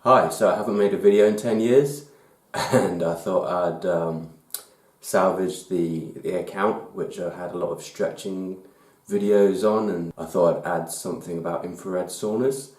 Hi, so I haven't made a video in 10 years and I thought I'd salvage the account, which I had a lot of stretching videos on, and I thought I'd add something about infrared saunas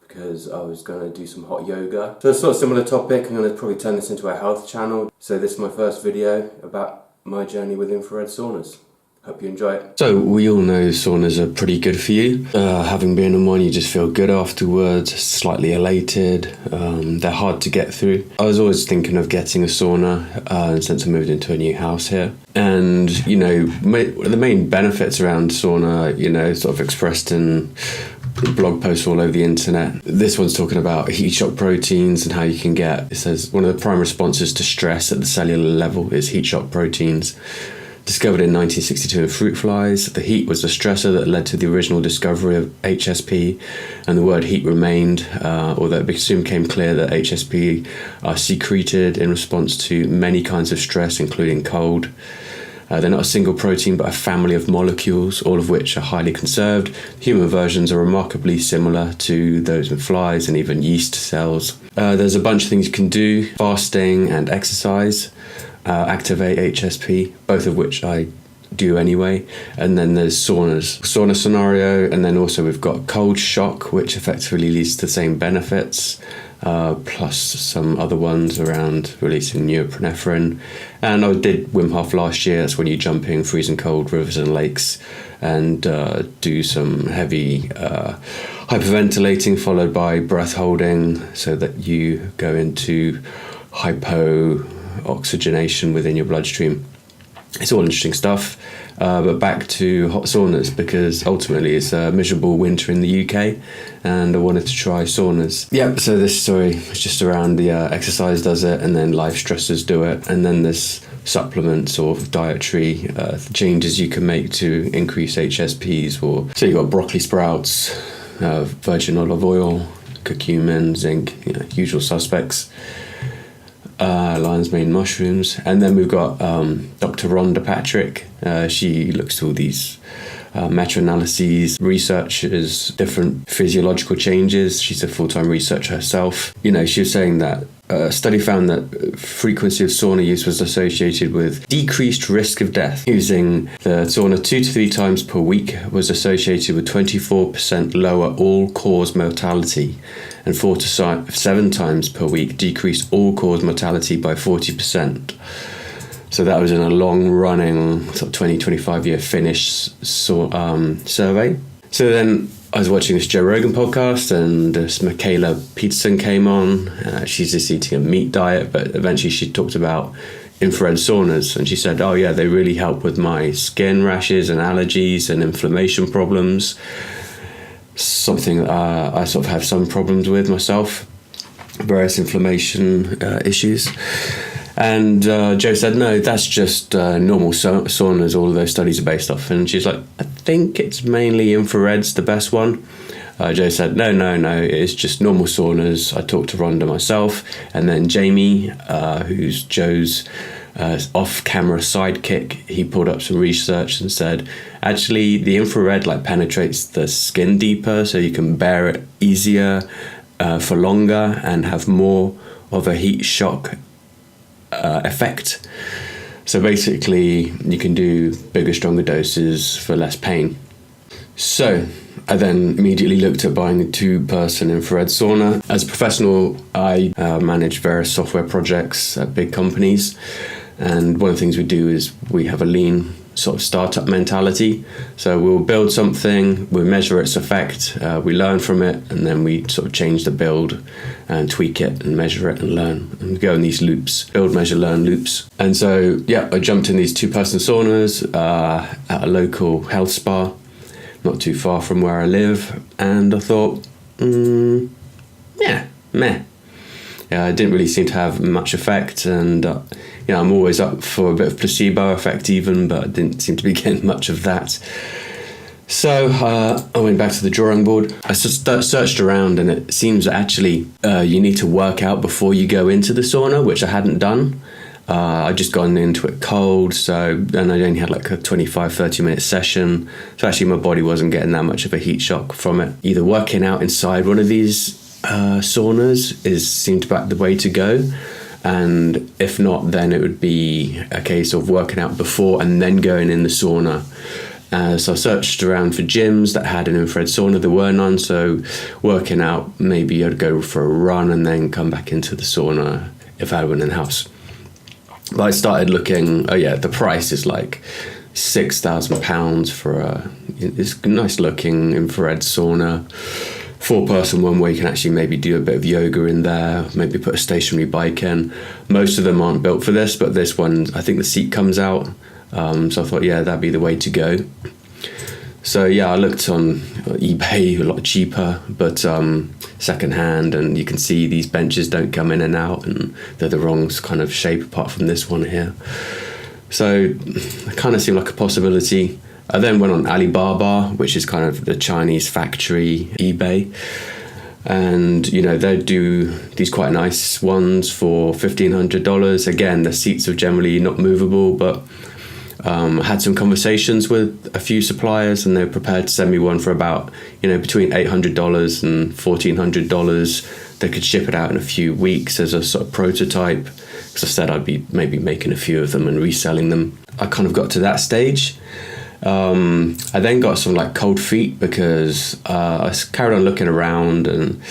because I was going to do some hot yoga. So it's sort of similar topic. I'm going to probably turn this into a health channel. So this is my first video about my journey with infrared saunas. Hope you enjoy it. So we all know saunas are pretty good for you. Having been in one, you just feel good afterwards, slightly elated. They're hard to get through. I was always thinking of getting a sauna since I moved into a new house here. And, you know, the main benefits around sauna, you know, sort of expressed in blog posts all over the internet. This one's talking about heat shock proteins and how you can get, it says, one of the prime responses to stress at the cellular level is heat shock proteins. Discovered in 1962 in fruit flies, the heat was the stressor that led to the original discovery of HSP, and the word heat remained, although it soon became clear that HSP are secreted in response to many kinds of stress, including cold. They're not a single protein, but a family of molecules, all of which are highly conserved. Human versions are remarkably similar to those in flies and even yeast cells. There's a bunch of things you can do: fasting and exercise. Activate HSP, both of which I do anyway. And then there's sauna scenario, and then also we've got cold shock, which effectively leads to the same benefits, plus some other ones around releasing norepinephrine. And I did Wim Hof last year. That's when you jump in freezing cold rivers and lakes and do some heavy hyperventilating followed by breath holding, so that you go into hypo-oxygenation within your bloodstream. It's all interesting stuff, but back to hot saunas, because ultimately it's a miserable winter in the UK and I wanted to try saunas. Yep, so this story is just around the exercise does it, and then life stressors do it, and then there's supplements or dietary changes you can make to increase HSPs. Or so you've got broccoli sprouts, virgin olive oil, curcumin, zinc, usual suspects. Lion's mane mushrooms, and then we've got Dr. Rhonda Patrick. She looks at all these meta-analyses, researches different physiological changes. She's a full-time researcher herself. You know, she was saying that a study found that frequency of sauna use was associated with decreased risk of death. Using the sauna 2 to 3 times per week was associated with 24% lower all-cause mortality, and 4 to 7 times per week decreased all-cause mortality by 40%. So that was in a long-running sort of 20-25 year Finnish survey. So then I was watching this Joe Rogan podcast, and this Michaela Peterson came on. She's just eating a meat diet, but eventually she talked about infrared saunas, and she said, oh yeah, they really help with my skin rashes and allergies and inflammation problems. Something that I sort of have some problems with myself, various inflammation issues. And Joe said, no, that's just normal saunas, all of those studies are based off. And she's like, I think it's mainly infrared's the best one. Joe said, no, it's just normal saunas. I talked to Rhonda myself. And then Jamie, who's Joe's off-camera sidekick, he pulled up some research and said, actually, the infrared penetrates the skin deeper, so you can bear it easier for longer and have more of a heat shock effect. So basically you can do bigger, stronger doses for less pain. So I then immediately looked at buying a 2-person infrared sauna. As a professional, I manage various software projects at big companies, and one of the things we do is we have a lean sort of startup mentality. So we'll build something, we measure its effect, we learn from it, and then we sort of change the build and tweak it and measure it and learn, and we go in these loops, build, measure, learn loops. And so yeah, I jumped in these 2-person saunas at a local health spa not too far from where I live, and I thought it didn't really seem to have much effect, and I'm always up for a bit of placebo effect even, but I didn't seem to be getting much of that. So I went back to the drawing board. I searched around, and it seems that actually you need to work out before you go into the sauna, which I hadn't done. I'd just gone into it cold, and I only had a 25-30 minute session, so actually my body wasn't getting that much of a heat shock from it. Either working out inside one of these saunas seem to be the way to go. And if not, then it would be a case of working out before and then going in the sauna. So I searched around for gyms that had an infrared sauna. There were none, so working out, maybe I'd go for a run and then come back into the sauna if I had one in the house. But I started looking, the price is like £6,000 for this nice looking infrared sauna. 4-person one where you can actually maybe do a bit of yoga in there, maybe put a stationary bike in. Most of them aren't built for this, but this one, I think the seat comes out. So I thought, that'd be the way to go. So I looked on eBay, a lot cheaper, but secondhand, and you can see these benches don't come in and out, and they're the wrong kind of shape apart from this one here. So it kind of seemed like a possibility. I then went on Alibaba, which is kind of the Chinese factory eBay. And, they do these quite nice ones for $1,500. Again, the seats are generally not movable, but I had some conversations with a few suppliers and they were prepared to send me one for about, between $800 and $1,400. They could ship it out in a few weeks as a sort of prototype, because I said I'd be maybe making a few of them and reselling them. I kind of got to that stage. I then got some cold feet because I carried on looking around, and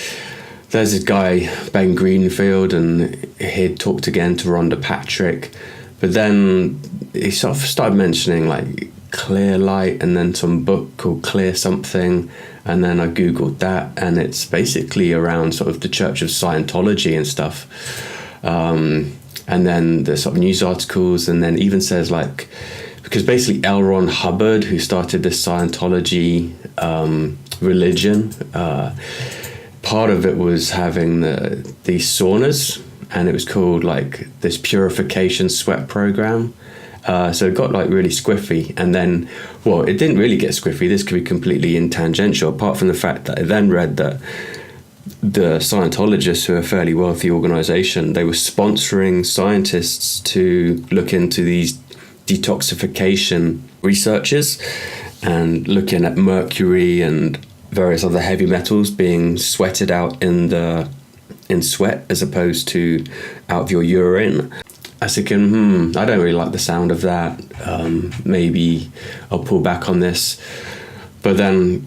there's this guy, Ben Greenfield, and he'd talked again to Rhonda Patrick, but then he sort of started mentioning Clear Light and then some book called Clear Something, and then I googled that, and it's basically around sort of the Church of Scientology and stuff, and then the sort of news articles, and then even says because basically L. Ron Hubbard, who started this Scientology religion, part of it was having these saunas, and it was called this purification sweat program. So it got really squiffy, and then, it didn't really get squiffy. This could be completely intangential, apart from the fact that I then read that the Scientologists, who are a fairly wealthy organization, they were sponsoring scientists to look into these detoxification researches and looking at mercury and various other heavy metals being sweated out in sweat as opposed to out of your urine. I was thinking, I don't really like the sound of that. Maybe I'll pull back on this. But then,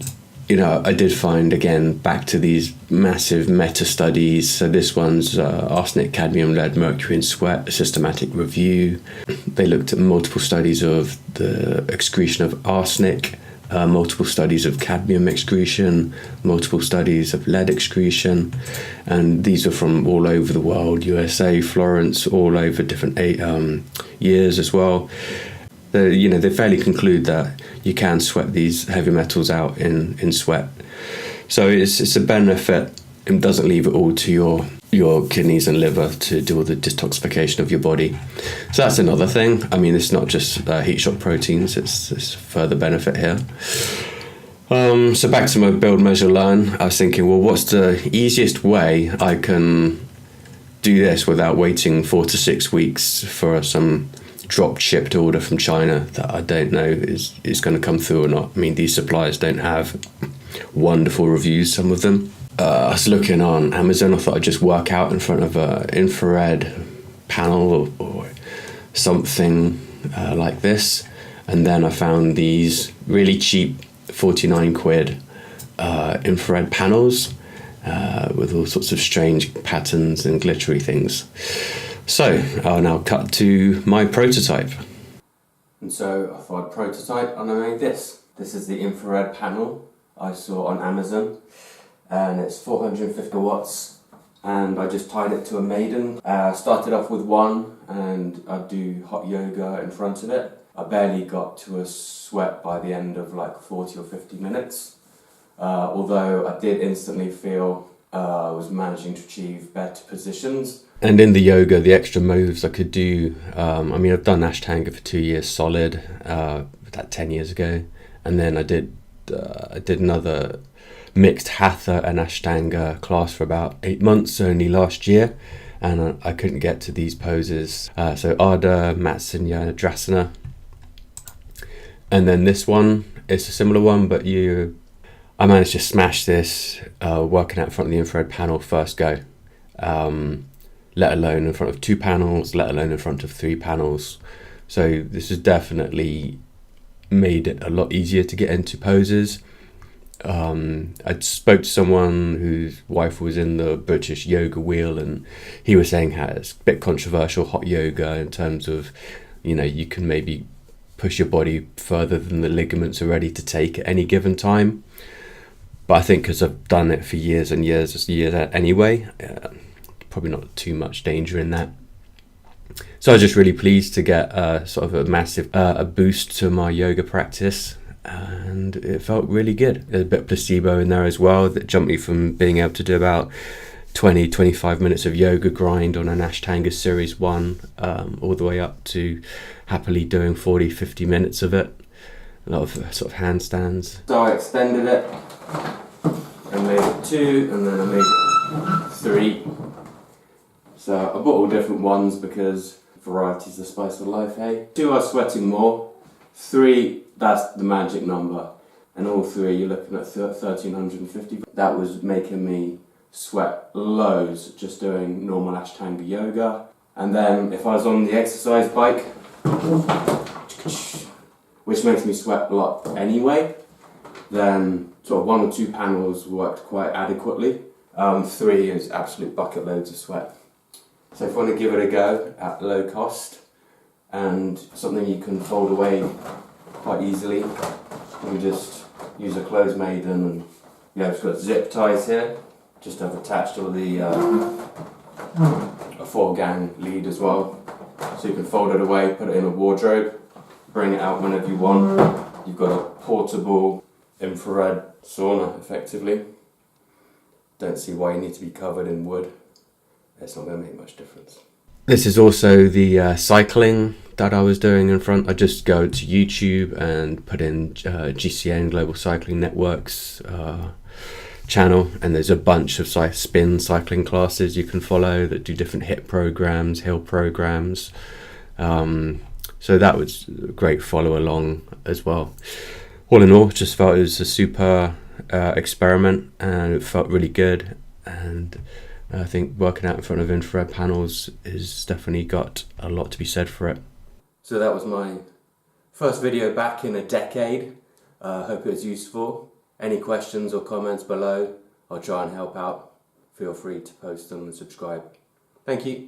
I did find, again, back to these massive meta-studies. So this one's arsenic, cadmium, lead, mercury in sweat, a systematic review. They looked at multiple studies of the excretion of arsenic, multiple studies of cadmium excretion, multiple studies of lead excretion. And these are from all over the world, USA, Florence, all over different years as well. They fairly conclude that you can sweat these heavy metals out in sweat. So it's a benefit. It doesn't leave it all to your kidneys and liver to do all the detoxification of your body. So that's another thing. I mean, it's not just heat shock proteins, it's further benefit here. So back to my build, measure, learn. I was thinking, what's the easiest way I can do this without waiting 4 to 6 weeks for some drop shipped order from China that I don't know is going to come through or not. I mean, these suppliers don't have wonderful reviews, some of them. I was looking on Amazon. I thought I'd just work out in front of an infrared panel or something like this, and then I found these really cheap 49 quid infrared panels with all sorts of strange patterns and glittery things. So I'll now cut to my prototype. And so I thought I'd prototype, and I made this. This is the infrared panel I saw on Amazon, and it's 450 watts, and I just tied it to a maiden. Started off with one, and I'd do hot yoga in front of it. I barely got to a sweat by the end of 40 or 50 minutes, although I did instantly feel I was managing to achieve better positions. And in the yoga, the extra moves I could do, I've done Ashtanga for 2 years solid, that 10 years ago. And then I did another mixed Hatha and Ashtanga class for about 8 months only last year. And I couldn't get to these poses. So Ardha, Matsyendrasana. And then this one is a similar one, but I managed to smash this working out in front of the infrared panel first go, let alone in front of 2 panels, let alone in front of 3 panels. So this has definitely made it a lot easier to get into poses. I spoke to someone whose wife was in the British yoga wheel, and he was saying how it's a bit controversial, hot yoga, in terms of, you can maybe push your body further than the ligaments are ready to take at any given time. But I think because I've done it for years and years anyway, probably not too much danger in that. So I was just really pleased to get sort of a massive a boost to my yoga practice, and it felt really good. There's a bit of placebo in there as well that jumped me from being able to do about 20-25 minutes of yoga grind on an Ashtanga Series 1 all the way up to happily doing 40-50 minutes of it. A lot of sort of handstands. So I extended it and made it 2, and then I made it 3. So I bought all different ones because variety's the spice of life, hey? 2 are sweating more, 3, that's the magic number. And all 3, you're looking at 1,350. That was making me sweat loads just doing normal Ashtanga yoga. And then if I was on the exercise bike, which makes me sweat a lot anyway, then sort of 1 or 2 panels worked quite adequately. 3 is absolute bucket loads of sweat. So if you want to give it a go at low cost and something you can fold away quite easily, you just use a clothes maiden, and it's got zip ties here, just have attached all the a 4-gang lead as well, so you can fold it away, put it in a wardrobe, bring it out whenever you want. You've got a portable infrared sauna effectively. Don't see why you need to be covered in wood. It's not going to make much difference. This is also the cycling that I was doing in front. I just go to YouTube and put in GCN, Global Cycling Network's channel, and there's a bunch of spin cycling classes you can follow that do different HIIT programs, hill programs. So that was a great follow along as well. All in all, just felt it was a super experiment, and it felt really good. And I think working out in front of infrared panels has definitely got a lot to be said for it. So that was my first video back in a decade. Hope it was useful. Any questions or comments below, I'll try and help out. Feel free to post them and subscribe. Thank you.